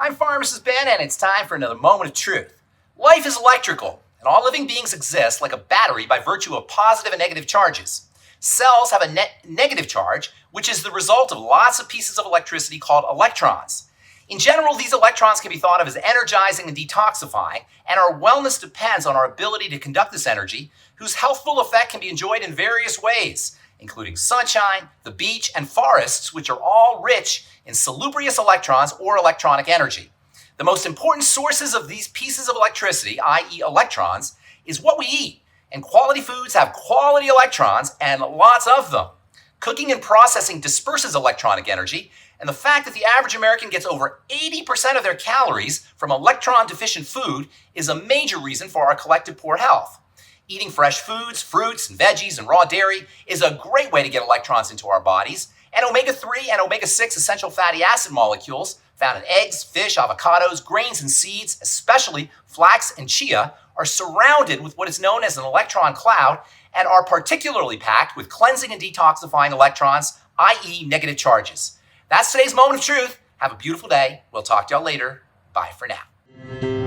I'm Pharmacist Ben, and it's time for another moment of truth. Life is electrical, and all living beings exist like a battery by virtue of positive and negative charges. Cells have a negative charge, which is the result of lots of pieces of electricity called electrons. In general, these electrons can be thought of as energizing and detoxifying, and our wellness depends on our ability to conduct this energy, whose healthful effect can be enjoyed in various ways, including sunshine, the beach, and forests, which are all rich in salubrious electrons or electronic energy. The most important sources of these pieces of electricity, i.e. electrons, is what we eat, and quality foods have quality electrons and lots of them. Cooking and processing disperses electronic energy, and the fact that the average American gets over 80% of their calories from electron-deficient food is a major reason for our collective poor health. Eating fresh foods, fruits, and veggies, and raw dairy is a great way to get electrons into our bodies, and omega-3 and omega-6 essential fatty acid molecules found in eggs, fish, avocados, grains, and seeds, especially flax and chia, are surrounded with what is known as an electron cloud and are particularly packed with cleansing and detoxifying electrons, i.e. negative charges. That's today's moment of truth. Have a beautiful day. We'll talk to y'all later. Bye for now.